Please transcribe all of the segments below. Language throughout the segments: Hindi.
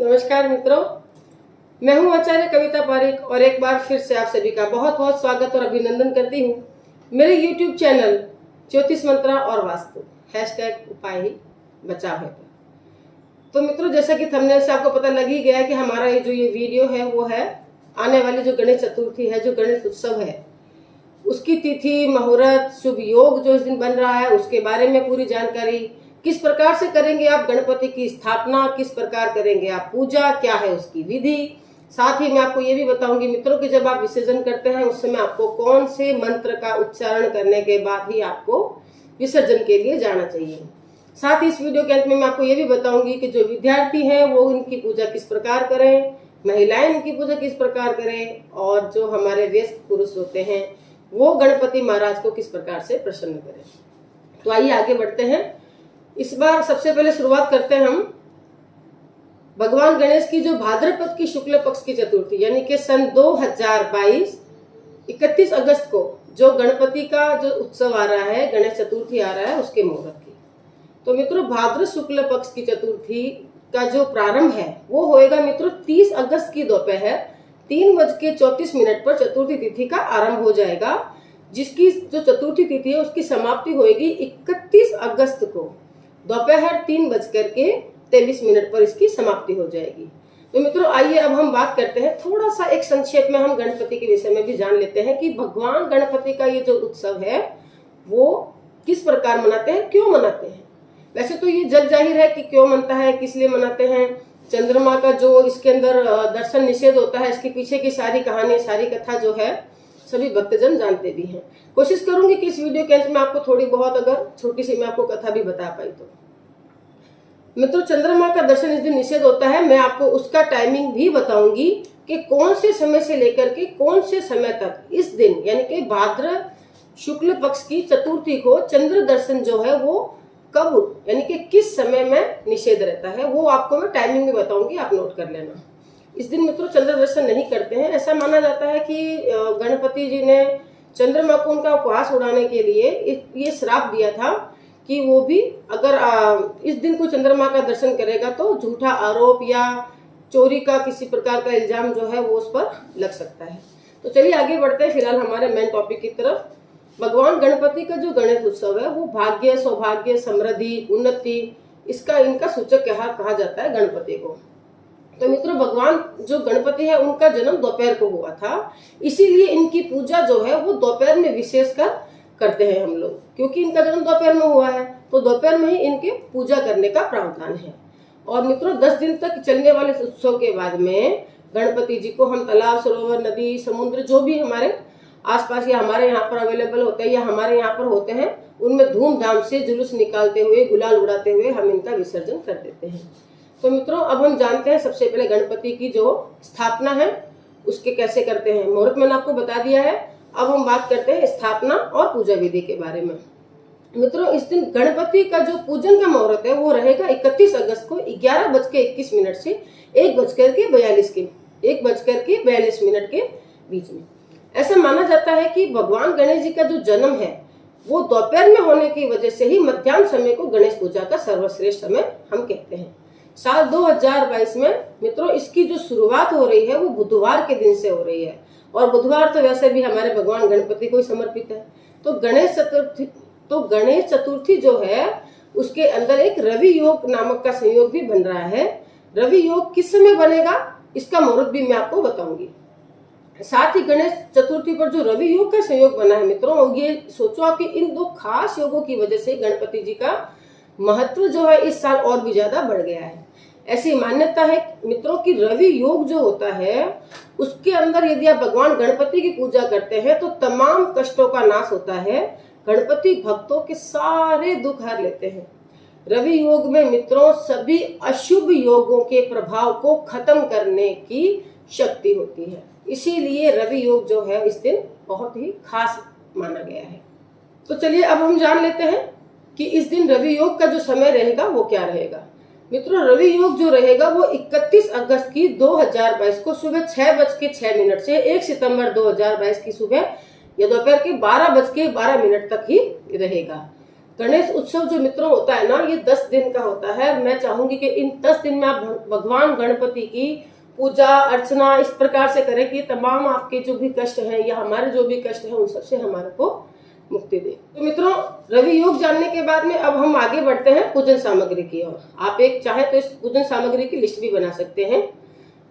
नमस्कार मित्रों, मैं हूं आचार्य कविता पारिक और एक बार फिर से आप सभी का बहुत बहुत स्वागत और अभिनंदन करती हूं मेरे YouTube चैनल ज्योतिष मंत्रा और वास्तु #उपाय ही बचाव है। तो मित्रों, जैसा कि थंबनेल से आपको पता लग ही गया कि हमारा ये वीडियो है वो है आने वाली जो गणेश चतुर्थी है, जो गणेश उत्सव है, उसकी तिथि, मुहूर्त, शुभ योग जो इस दिन बन रहा है उसके बारे में पूरी जानकारी, किस प्रकार से करेंगे आप गणपति की स्थापना, किस प्रकार करेंगे आप पूजा, क्या है उसकी विधि। साथ ही मैं आपको ये भी बताऊंगी मित्रों कि जब आप विसर्जन करते हैं उस समय आपको कौन से मंत्र का उच्चारण करने के बाद ही आपको विसर्जन के लिए जाना चाहिए। साथ ही इस वीडियो के अंत में मैं आपको ये भी बताऊंगी कि जो विद्यार्थी हैं वो इनकी पूजा किस प्रकार करें, महिलाएं इनकी पूजा किस प्रकार करें, और जो हमारे वयस्क पुरुष होते हैं वो गणपति महाराज को किस प्रकार से प्रसन्न करें। तो आइए आगे बढ़ते हैं। इस बार सबसे पहले शुरुआत करते हैं हम भगवान गणेश की जो भाद्रपद की शुक्ल पक्ष की चतुर्थी यानी कि सन 2022 31 अगस्त को जो गणपति का जो उत्सव आ रहा है, गणेश चतुर्थी आ रहा है, उसके मुहूर्त की। तो मित्रों, भाद्र शुक्ल पक्ष की चतुर्थी का जो प्रारंभ है वो होएगा मित्रों 30 अगस्त की दोपहर 3:34 पर चतुर्थी तिथि का आरंभ हो जाएगा, जिसकी जो चतुर्थी तिथि है उसकी समाप्ति होएगी 31 अगस्त को दोपहर 3:23 पर इसकी समाप्ति हो जाएगी। तो मित्रों, आइए अब हम बात करते हैं, थोड़ा सा एक संक्षेप में हम गणपति के विषय में भी जान लेते हैं कि भगवान गणपति का ये जो उत्सव है वो किस प्रकार मनाते हैं, क्यों मनाते हैं। वैसे तो ये जग जाहिर है कि क्यों मनता है, किस लिए मनाते हैं। चंद्रमा का जो इसके अंदर दर्शन निषेध होता है, इसके पीछे की सारी कहानी, सारी कथा जो है सभी भक्तजन जानते भी हैं। कोशिश करूंगी कि इस वीडियो के अंत में आपको थोड़ी बहुत अगर छोटी सी मैं आपको कथा भी बता पाई तो। मित्रों, चंद्रमा का दर्शन इस दिन निषेध होता है। मैं आपको उसका टाइमिंग भी बताऊंगी कि कौन से समय से लेकर के कौन से समय तक इस दिन यानी कि भाद्र शुक्ल पक्ष की चतुर्थी को चंद्र दर्शन जो है वो कब यानी कि किस समय में निषेध रहता है, वो आपको मैं टाइमिंग भी बताऊंगी, आप नोट कर लेना। इस दिन मित्रों चंद्र दर्शन नहीं करते हैं। ऐसा माना जाता है कि गणपति जी ने चंद्रमा को उनका उपवास उड़ाने के लिए ये श्राप दिया था कि वो भी अगर इस दिन को चंद्रमा का दर्शन करेगा तो झूठा आरोप या चोरी का किसी प्रकार का इल्जाम जो है वो उस पर लग सकता है। तो चलिए आगे बढ़ते हैं फिलहाल हमारे मेन टॉपिक की तरफ। भगवान गणपति का जो गणेश उत्सव है वो भाग्य, सौभाग्य, समृद्धि, उन्नति इनका सूचक कहा जाता है गणपति को। तो मित्रों, भगवान जो गणपति है उनका जन्म दोपहर को हुआ था, इसीलिए इनकी पूजा जो है वो दोपहर में विशेषकर करते हैं हम लोग, क्योंकि इनका जन्म दोपहर में हुआ है तो दोपहर में ही इनके पूजा करने का प्रावधान है। और मित्रों, 10 दिन तक चलने वाले उत्सव के बाद में गणपति जी को हम तालाब, सरोवर, नदी, समुद्र जो भी हमारे आसपास या हमारे यहाँ पर अवेलेबल होते हैं या हमारे यहाँ पर होते हैं उनमें धूमधाम से जुलूस निकालते हुए, गुलाल उड़ाते हुए हम इनका विसर्जन कर देते हैं। तो मित्रों, अब हम जानते हैं सबसे पहले गणपति की जो स्थापना है उसके कैसे करते हैं। मुहूर्त मैंने आपको बता दिया है। अब हम बात करते हैं स्थापना और पूजा विधि के बारे में। मित्रों, इस दिन गणपति का जो पूजन का मुहूर्त है वो रहेगा 31 अगस्त को 11:21 से 1:42 के बीच में। ऐसा माना जाता है कि भगवान गणेश जी का जो जन्म है वो दोपहर में होने की वजह से ही मध्याह्न समय को गणेश पूजा का सर्वश्रेष्ठ समय हम कहते हैं। साल 2022 में मित्रों इसकी जो शुरुआत हो रही है वो बुधवार के दिन से हो रही है, और बुधवार तो वैसे भी हमारे भगवान गणपति को ही समर्पित है। तो गणेश चतुर्थी जो है उसके अंदर एक रवि योग नामक का संयोग भी बन रहा है। रवि योग किस समय बनेगा इसका मुहूर्त भी मैं आपको बताऊंगी। साथ ही गणेश चतुर्थी पर जो रवि योग का संयोग बना है मित्रों, ये सोचो आप कि इन दो खास योगों की वजह से गणपति जी का महत्व जो है इस साल और भी ज्यादा बढ़ गया है। ऐसी मान्यता है मित्रों कि रवि योग जो होता है उसके अंदर यदि आप भगवान गणपति की पूजा करते हैं तो तमाम कष्टों का नाश होता है। गणपति भक्तों के सारे दुख हर लेते हैं। रवि योग में मित्रों सभी अशुभ योगों के प्रभाव को खत्म करने की शक्ति होती है, इसीलिए रवि योग जो है इस दिन बहुत ही खास माना गया है। तो चलिए अब हम जान लेते हैं कि इस दिन रवि योग का जो समय रहेगा वो क्या रहेगा। मित्रों, रवि योग जो रहेगा वो 31 अगस्त की 2022 को सुबह 6:06 से 1 सितंबर 2022 की सुबह या दोपहर के 12:12 तक ही रहेगा। गणेश उत्सव जो मित्रों होता है ना, ये 10 दिन का होता है। मैं चाहूंगी कि इन 10 दिन में आप भगवान गणपति की पूजा अर्चना इस प्रकार से करें कि तमाम आपके जो भी कष्ट हैं या हमारे जो भी कष्ट हैं उन सबसे हमारे को मुक्ति दे। तो मित्रों, रवि योग जानने के बाद में अब हम आगे बढ़ते हैं पूजन सामग्री की ओर। आप एक चाहे तो इस पूजन सामग्री की लिस्ट भी बना सकते हैं।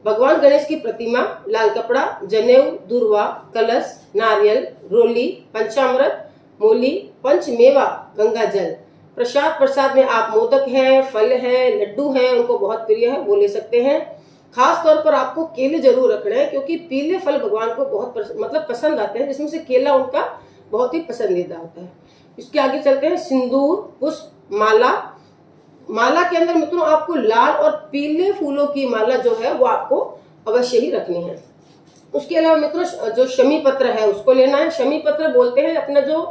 भगवान गणेश की प्रतिमा, लाल कपड़ा, जनेऊ, दूर्वा, कलश, नारियल, रोली, पंचामृत, मूली, पंचमेवा, गंगा जल। प्रसाद में आप मोदक है, फल है, लड्डू हैं, उनको बहुत प्रिय है वो ले सकते हैं। खास तौर पर आपको केले जरूर रखने हैं क्योंकि पीले फल भगवान को बहुत पसंद आते हैं, जिसमें से केला उनका बहुत ही पसंदीदा होता है। इसके आगे चलते हैं। सिंदूर, पुष्प, माला। माला के अंदर मित्रों आपको लाल और पीले फूलों की माला जो है वो आपको अवश्य ही रखनी है। उसके अलावा मित्रों जो शमी पत्र है उसको लेना है। शमी पत्र बोलते हैं अपना जो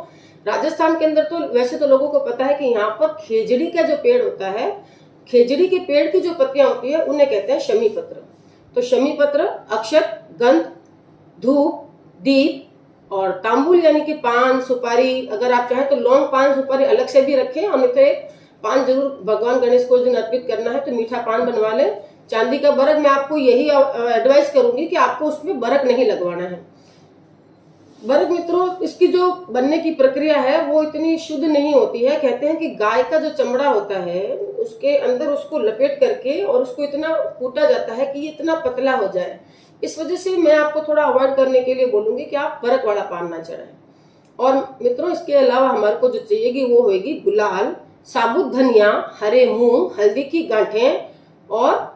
राजस्थान के अंदर, तो वैसे तो लोगों को पता है कि यहाँ पर खेजड़ी का जो पेड़ होता है, खेजड़ी के पेड़ की जो पत्तियां होती है उन्हें कहते हैं शमी पत्र। तो शमी पत्र, अक्षत, गंध, धूप, दीप और तांबुल यानी कि पान सुपारी, अगर आप चाहें तो लौंग पान सुपारी अलग से भी रखें, और नहीं तो एक पान जरूर भगवान गणेश को उस दिन अर्पित करना है तो मीठा पान बनवा लें। चांदी का बरक, मैं आपको यही एडवाइस करूंगी कि आपको उसमें बरक नहीं लगवाना है। बरक मित्रों इसकी जो बनने की प्रक्रिया है वो इतनी शुद्ध नहीं होती है। कहते हैं कि गाय का जो चमड़ा होता है उसके अंदर उसको लपेट करके और उसको इतना कूटा जाता है कि ये इतना पतला हो जाए। इस वजह से मैं आपको थोड़ा अवॉइड करने के लिए बोलूंगी कि आप बरक वाला पान ना चढ़ाएं। और मित्रों इसके अलावा हमारे को जो चाहिएगी वो होगी गुलाल, साबुत धनिया, हरे मूंग, हल्दी की गांठें और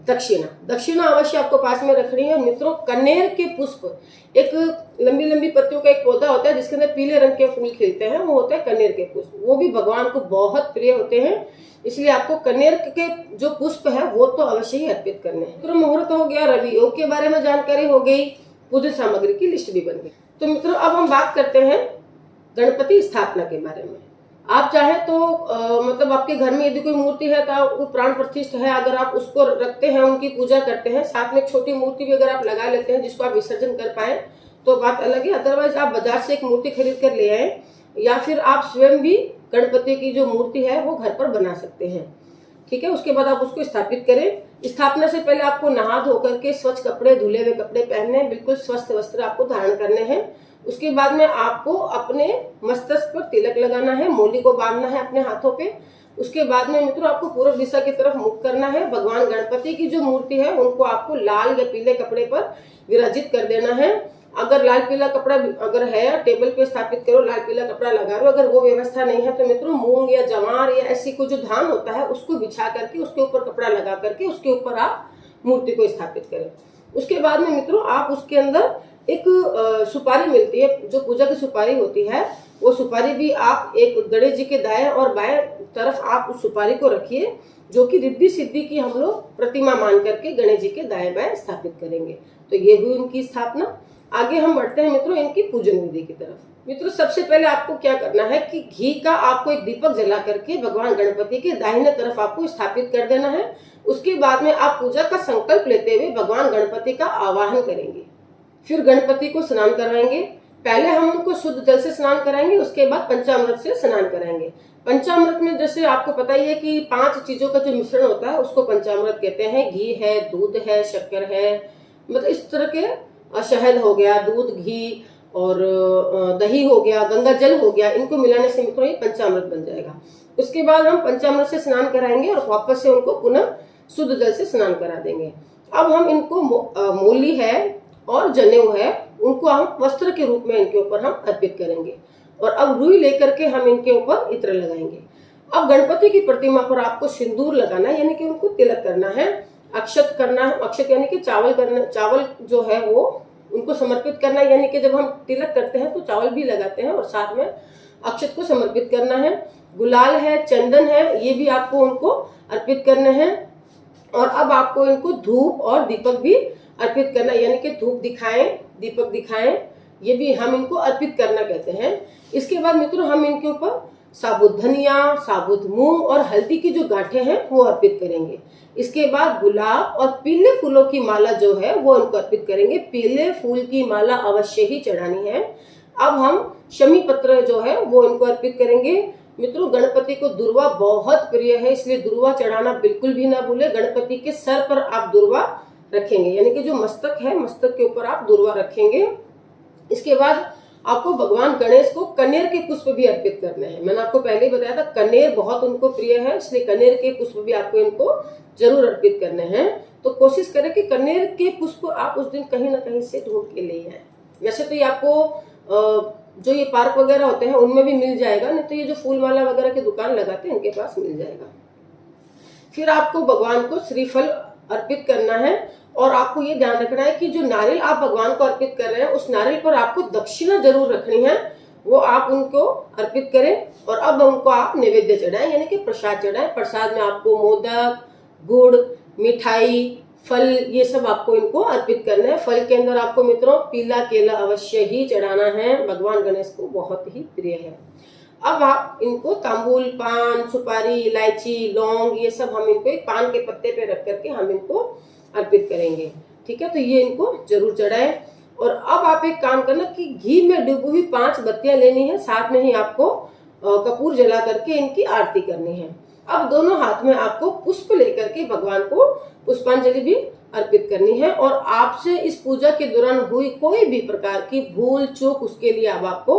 दक्षिणा अवश्य आपको पास में रखनी है। मित्रों कनेर के पुष्प, एक लंबी लंबी पत्तियों का एक पौधा होता है जिसके अंदर पीले रंग के फूल खिलते हैं, वो होता है कनेर के पुष्प। वो भी भगवान को बहुत प्रिय होते हैं, इसलिए आपको कनेर के जो पुष्प है वो तो अवश्य ही अर्पित करने हैं। मित्रों मुहूर्त हो गया, रवि योग के बारे में जानकारी हो गई, पूजन सामग्री की लिस्ट भी बन गई। तो मित्रों अब हम बात करते हैं गणपति स्थापना के बारे में। आप चाहे तो मतलब आपके घर में यदि कोई मूर्ति है तो वो प्राण प्रतिष्ठ है, अगर आप उसको रखते हैं, उनकी पूजा करते हैं, साथ में एक छोटी मूर्ति भी अगर आप लगा लेते हैं जिसको आप विसर्जन कर पाए तो बात अलग है। अदरवाइज आप बाजार से एक मूर्ति खरीद कर ले आए या फिर आप स्वयं भी गणपति की जो मूर्ति है वो घर पर बना सकते हैं। ठीक है, उसके बाद आप उसको स्थापित करें। स्थापना से पहले आपको नहा धो करके स्वच्छ कपड़े, धुले हुए कपड़े पहनने, बिल्कुल स्वस्थ वस्त्र आपको धारण करने हैं। उसके बाद में आपको अपने मस्तक पर तिलक लगाना है, मोली को बांधना है अपने हाथों पे। उसके बाद में मित्रों आपको पूर्व दिशा की तरफ मुख करना है। भगवान गणपति की जो मूर्ति है उनको आपको लाल या पीले कपड़े पर विराजित कर देना है। अगर लाल पीला कपड़ा अगर है, टेबल पे स्थापित करो, लाल पीला कपड़ा लगा लो। अगर वो व्यवस्था नहीं है तो मित्रों मूंग या जवार या ऐसी कोई जो धान होता है उसको बिछा करके उसके ऊपर कपड़ा लगा करके उसके ऊपर आप मूर्ति को स्थापित करें। उसके बाद में मित्रों आप उसके अंदर एक सुपारी मिलती है, जो पूजा की सुपारी होती है, वो सुपारी भी आप एक गणेश जी के दाएं और बाएं तरफ आप उस सुपारी को रखिए, जो कि रिद्धि सिद्धि की हम लोग प्रतिमा मान करके गणेश जी के दाएं बाएं स्थापित करेंगे। तो ये हुई उनकी स्थापना। आगे हम बढ़ते हैं मित्रों इनकी पूजन विधि की तरफ। मित्रों सबसे पहले आपको क्या करना है कि घी का आपको एक दीपक जला करके भगवान गणपति के दाहिने तरफ आपको स्थापित कर देना है। उसके बाद में आप पूजा का संकल्प लेते हुए भगवान गणपति का आवाहन करेंगे। फिर गणपति को स्नान करवाएंगे। पहले हम उनको शुद्ध जल से स्नान कराएंगे, उसके बाद पंचामृत से स्नान कराएंगे। पंचामृत में जैसे आपको पता ही है कि 5 चीजों का जो मिश्रण होता है उसको पंचामृत कहते हैं। घी है, दूध है, शक्कर है, मतलब इस तरह के शहद हो गया, दूध, घी और दही हो गया, गंगा जल हो गया, इनको मिलाने से मित्रों ये पंचामृत बन जाएगा। उसके बाद हम पंचामृत से स्नान कराएंगे और वापस से उनको पुनः शुद्ध जल से स्नान करा देंगे। अब हम इनको मोली है और जनेऊ है, उनको हम वस्त्र के रूप में इनके ऊपर हम अर्पित करेंगे। और अब रुई लेकर के हम इनके ऊपर इत्र लगाएंगे। अब गणपति की प्रतिमा पर आपको सिंदूर लगाना है, यानी कि उनको तिलक करना है, अक्षत करना है। अक्षत यानी कि चावल जो है वो उनको समर्पित करना है, यानी कि जब हम तिलक करते हैं तो चावल भी लगाते हैं और साथ में अक्षत को समर्पित करना है। गुलाल है, चंदन है, ये भी आपको उनको अर्पित करने हैं। और अब आपको इनको धूप और दीपक भी अर्पित करना, यानी कि धूप दिखाएं, दीपक दिखाएं, ये भी हम इनको अर्पित करना कहते हैं। इसके बाद मित्रों हम इनके ऊपर साबुत धनिया, साबुत मूंग और हल्दी की जो गांठें हैं वो अर्पित करेंगे। इसके बाद गुलाब और पीले फूलों की माला जो है वो इनको अर्पित करेंगे। पीले फूल की माला अवश्य ही चढ़ानी है। अब हम शमी पत्र जो है वो इनको अर्पित करेंगे। मित्रों, गणपति को दुर्वा बहुत प्रिय है, इसलिए दुर्वा चढ़ाना बिल्कुल भी ना भूले। गणपति के सर पर आप दुर्वा रखेंगे, यानी कि जो मस्तक है, मस्तक के ऊपर आप दुर्वा रखेंगे। इसके बाद आपको भगवान गणेश को कनेर के पुष्प भी अर्पित करने हैं। मैंने आपको पहले ही बताया था, कनेर बहुत उनको प्रिय है, इसलिए कनेर के पुष्प भी आपको इनको जरूर अर्पित करने हैं। तो कोशिश करें कि कनेर के पुष्प आप उस दिन कहीं ना कहीं से ढूंढ के ले आए। वैसे तो ये आपको जो ये पार्क वगैरह होते हैं उनमें भी मिल जाएगा, नहीं तो ये जो फूल माला वगैरह की दुकान लगाते हैं इनके पास मिल जाएगा। फिर आपको भगवान को श्रीफल अर्पित करना है, और आपको ये ध्यान रखना है कि जो नारियल आप भगवान को अर्पित कर रहे हैं उस नारियल पर आपको दक्षिणा जरूर रखनी है, वो आप उनको अर्पित करें। और अब उनको आप नैवेद्य चढ़ाएं, यानी कि प्रसाद चढ़ाएं। प्रसाद में आपको मोदक, गुड़, मिठाई, फल, ये सब आपको इनको अर्पित करना है। फल के अंदर आपको मित्रों पीला केला अवश्य ही चढ़ाना है, भगवान गणेश को बहुत ही प्रिय है। अब आप इनको तांबूल, पान, सुपारी, इलायची, लौंग, ये सब हम इनको एक पान के पत्ते पे रख करके हम इनको अर्पित करेंगे। ठीक है, तो ये इनको जरूर चढ़ाएं। और अब आप एक काम करना कि घी में डूबी हुई 5 बत्तियां लेनी है, साथ में ही आपको कपूर जला करके इनकी आरती करनी है। अब दोनों हाथ में आपको पुष्प लेकर के भगवान को पुष्पांजलि भी अर्पित करनी है। और आपसे इस पूजा के दौरान हुई कोई भी प्रकार की भूल चूक, उसके लिए अब आपको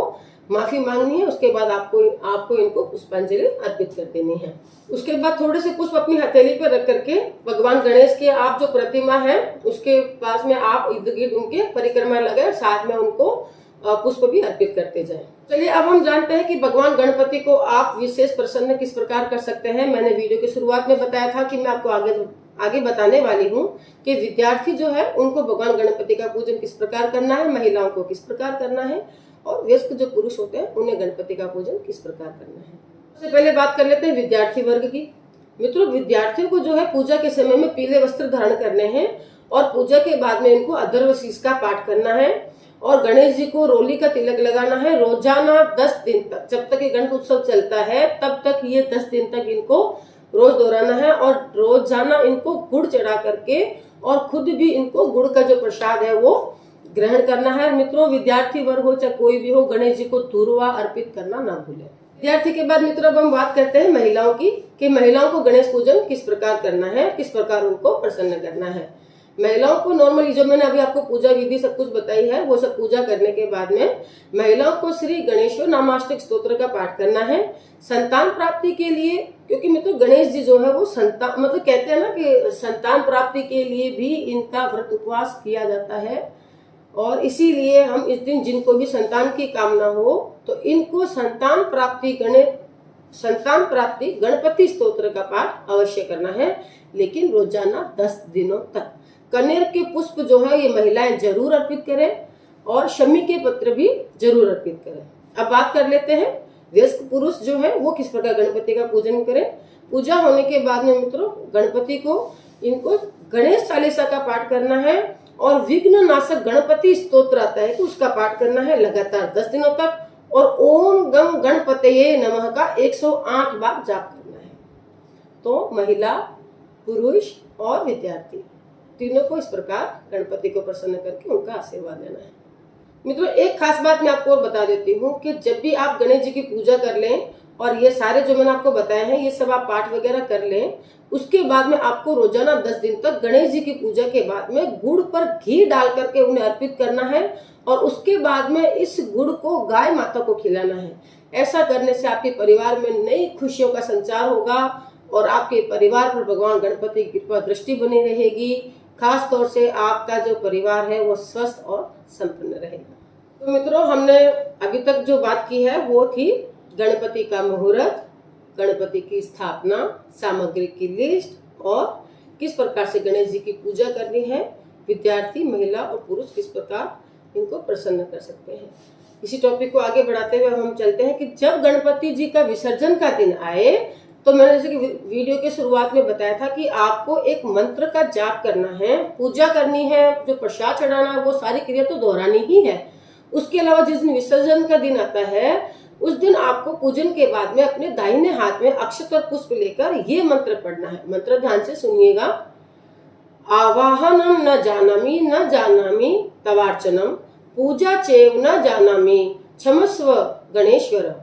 माफी मांगनी है। उसके बाद आपको इनको पुष्पांजलि अर्पित कर देनी है। उसके बाद थोड़े से पुष्प अपनी हथेली पर रख करके भगवान गणेश के आप जो प्रतिमा है उसके पास में आप इर्द गिर्द उनके परिक्रमा लगाए, साथ में उनको पुष्प भी अर्पित करते जाएं। चलिए अब हम जानते हैं कि भगवान गणपति को आप विशेष प्रसन्न किस प्रकार कर सकते हैं। मैंने वीडियो की शुरुआत में बताया था कि मैं आपको आगे बताने वाली हूँ कि विद्यार्थी जो है उनको भगवान गणपति का पूजन किस प्रकार करना है, महिलाओं को किस प्रकार करना है, और वयस्क जो पुरुष होते हैं उन्हें गणपति का पूजन किस प्रकार करना है। सबसे पहले बात कर लेते हैं विद्यार्थी वर्ग की। मित्रों, विद्यार्थियों को जो है पूजा के समय में पीले वस्त्र धारण करने हैं, और पूजा के बाद में इनको अथर्व शीर्ष का पाठ करना है, और गणेश जी को रोली का तिलक लगाना है। रोजाना 10 दिन तक, जब तक ये गणेश उत्सव चलता है तब तक ये 10 दिन तक इनको रोज दोहराना है, और रोजाना इनको गुड़ चढ़ा करके और खुद भी इनको गुड़ का जो प्रसाद है वो ग्रहण करना है। मित्रों, विद्यार्थी वर्ग हो चाहे कोई भी हो, गणेश जी को धुरवा अर्पित करना ना भूलें। विद्यार्थी के बाद मित्रों अब हम बात करते हैं महिलाओं की, कि महिलाओं को गणेश पूजन किस प्रकार करना है, किस प्रकार उनको प्रसन्न करना है। महिलाओं को नॉर्मली जो मैंने अभी आपको पूजा विधि सब कुछ बताई है, वो सब पूजा करने के बाद में महिलाओं को श्री गणेशो नामाष्टक स्तोत्र का पाठ करना है संतान प्राप्ति के लिए। क्योंकि मित्रों गणेश जी जो है वो संतान, मतलब कहते हैं ना कि संतान प्राप्ति के लिए भी इनका व्रत उपवास किया जाता है, और इसीलिए हम इस दिन जिनको भी संतान की कामना हो तो इनको संतान प्राप्ति गणपति स्तोत्र का पाठ अवश्य करना है, लेकिन रोजाना 10 दिनों तक। कनेर के पुष्प जो है ये महिलाएं जरूर अर्पित करें, और शमी के पत्र भी जरूर अर्पित करें। अब बात कर लेते हैं वयस्क पुरुष जो है वो किस प्रकार गणपति का पूजन करें। पूजा होने के बाद में मित्रों गणपति को इनको गणेश चालीसा का पाठ करना है, और विघ्न नाशक गणपति स्तोत्र आता है कि उसका पाठ करना है लगातार 10 दिनों तक, और ओम गम गणपतये नमः का 108 बार जाप करना है। तो महिला, पुरुष और विद्यार्थी तीनों को इस प्रकार गणपति को प्रसन्न करके उनका आशीर्वाद लेना है। मित्रों, एक खास बात मैं आपको बता देती हूँ कि जब भी आप गणेश जी की पूजा कर लें, और ये सारे जो मैंने आपको बताए हैं ये सब आप पाठ वगैरह कर लें, उसके बाद में आपको रोजाना 10 दिन तक गणेश जी की पूजा के बाद में गुड़ पर घी डाल करके उन्हें अर्पित करना है, और उसके बाद में इस गुड़ को गाय माता को खिलाना है। ऐसा करने से आपके परिवार में नई खुशियों का संचार होगा, और आपके परिवार पर भगवान गणपति की कृपा दृष्टि बनी रहेगी। खास तौर से आपका जो परिवार है वो स्वस्थ और संपन्न रहेगा। तो मित्रों, हमने अभी तक जो बात की है वो थी गणपति का मुहूर्त, गणपति की स्थापना, सामग्री की लिस्ट, और किस प्रकार से गणेश जी की पूजा करनी है। विद्यार्थी, महिला और पुरुष किस प्रकार इनको प्रसन्न कर सकते हैं। इसी टॉपिक को आगे बढ़ाते हुए हम चलते हैं कि जब गणपति जी का विसर्जन का दिन आए, तो मैंने जैसे कि वीडियो के शुरुआत में बताया था कि आपको एक मंत्र का जाप करना है, पूजा करनी है, जो प्रसाद चढ़ाना है वो सारी क्रिया तो दोहरानी ही है। उसके अलावा जिस दिन विसर्जन का दिन आता है उस दिन आपको पूजन के बाद में अपने दाहिने हाथ में अक्षत और पुष्प लेकर ये मंत्र पढ़ना है। मंत्र ध्यान से सुनिएगा। आवाहनम न जानामि तवार्चनम, पूजा चेव न जानामि, क्षमस्व गणेश्वर।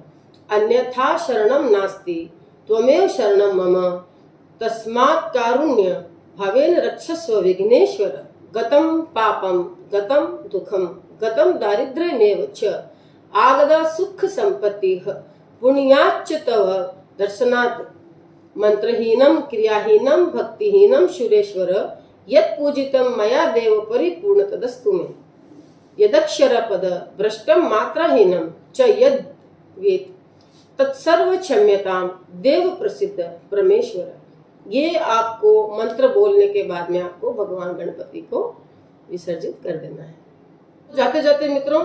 अन्यथा शरणं नास्ति त्वमेव शरणं मम तस्मात् कारुण्य भावेन रक्षस्व विघ्नेश्वर गतं पापं गतं दुःखं गतं दारिद्र्यमेव च आगदा सुख संपत्तिः पुण्याच्च तव दर्शनात् मंत्रहीनं क्रियाहीनं भक्तिहीनं सुरेश्वर यत् पूजितं मया देव परिपूर्ण तदस्तु मे यदक्षर पद भ्रष्टं मात्राहीनं च यद् वेद तत्सर्व क्षम्यताम देव प्रसिद्ध परमेश्वर। ये आपको मंत्र बोलने के बाद में आपको भगवान गणपति को विसर्जित कर देना है। जाते जाते मित्रों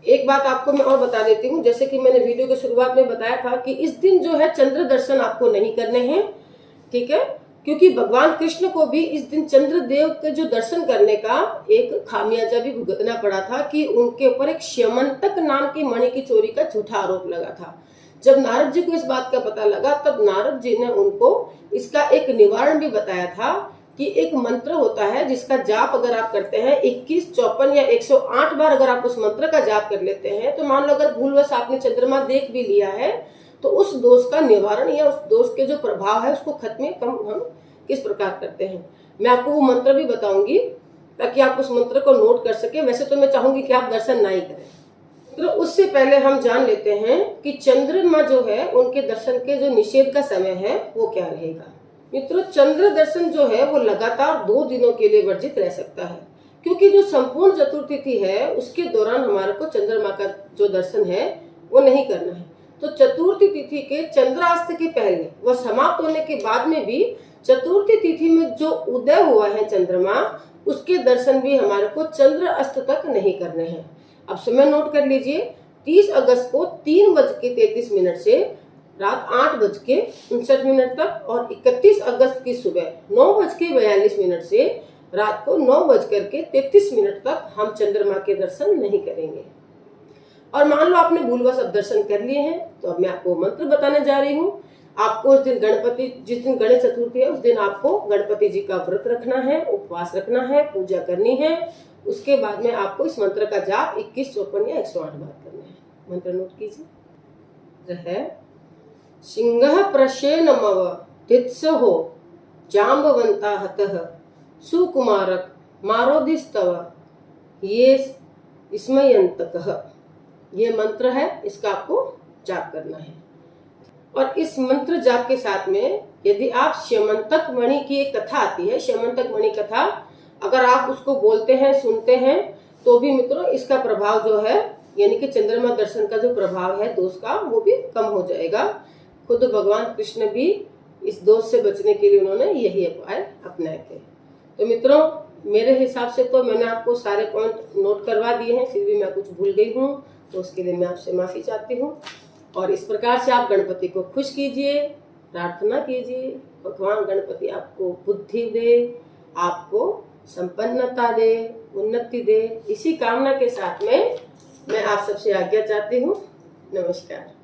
एक बात आपको मैं और बता देती हूँ, जैसे कि मैंने वीडियो की शुरुआत में बताया था कि इस दिन जो है चंद्र दर्शन आपको नहीं करने हैं, ठीक है, क्योंकि भगवान कृष्ण को भी इस दिन चंद्र देव के जो दर्शन करने का एक खामियाजा भी भुगतना पड़ा था कि उनके ऊपर एक श्यमंतक नाम की मणि की चोरी का झूठा आरोप लगा था। जब नारद जी को इस बात का पता लगा तब नारद जी ने उनको इसका एक निवारण भी बताया था कि एक मंत्र होता है जिसका जाप अगर आप करते हैं 21, 54 या 108 बार अगर आप उस मंत्र का जाप कर लेते हैं तो मान लो अगर भूलवश आपने चंद्रमा देख भी लिया है तो उस दोष का निवारण या उस दोष के जो प्रभाव है उसको खत्म कम हम किस प्रकार करते हैं। मैं आपको वो मंत्र भी बताऊंगी ताकि आप उस मंत्र को नोट कर सके। वैसे तो मैं चाहूंगी कि आप दर्शन ना ही करें, तो उससे पहले हम जान लेते हैं कि चंद्रमा जो है उनके दर्शन के जो निषेध का समय है वो क्या रहेगा। मित्रों चंद्र दर्शन जो है वो लगातार 2 दिनों के लिए वर्जित रह सकता है, क्योंकि जो संपूर्ण चतुर्थी है उसके दौरान हमारे को चंद्रमा का जो दर्शन है वो नहीं करना है। तो चतुर्थी तिथि के चंद्रास्त के पहले व समाप्त होने के बाद में भी चतुर्थी तिथि में जो उदय हुआ है चंद्रमा उसके दर्शन भी हमारे को चंद्र अस्त तक नहीं करने हैं। अब समय नोट कर लीजिए, 30 अगस्त को 3:33 से रात 8:59 तक और 31 अगस्त की सुबह 9:42 से रात को 9:33 तक हम चंद्रमा के दर्शन नहीं करेंगे। और मान लो आपने भूलवश अब दर्शन कर लिए हैं तो अब मैं आपको मंत्र बताने जा रही हूँ। आपको उस दिन जिस दिन गणेश चतुर्थी है उस दिन आपको गणपति जी का व्रत रखना है, उपवास रखना है, पूजा करनी है। उसके बाद में आपको इस मंत्र का जाप 21, 54 या 108 बार करना है। मंत्र नोट कीजिए। सिंह प्रशेनमव तित्सहो जाम्बवंता हतः सुकुमारक मारोदिस्तव ये स्मयंतकः। ये मंत्र है, इसका आपको जाप करना है। और इस मंत्र जाप के साथ में यदि आप श्यमंतक मणि की एक कथा आती है, श्यमंतक मणि कथा, अगर आप उसको बोलते हैं, सुनते हैं तो भी मित्रों इसका प्रभाव जो है यानी कि चंद्रमा दर्शन का जो प्रभाव है दोष का वो भी कम हो जाएगा। खुद भगवान कृष्ण भी इस दोष से बचने के लिए उन्होंने यही उपाय अपनाए थे। तो मित्रों मेरे हिसाब से तो मैंने आपको सारे पॉइंट नोट करवा दिए हैं, फिर भी मैं कुछ भूल गई हूँ तो उसके लिए मैं आपसे माफी चाहती हूँ। और इस प्रकार से आप गणपति को खुश कीजिए, प्रार्थना कीजिए, भगवान गणपति आपको बुद्धि दे, आपको संपन्नता दे, उन्नति दे। इसी कामना के साथ में मैं आप सबसे आज्ञा चाहती हूँ। नमस्कार।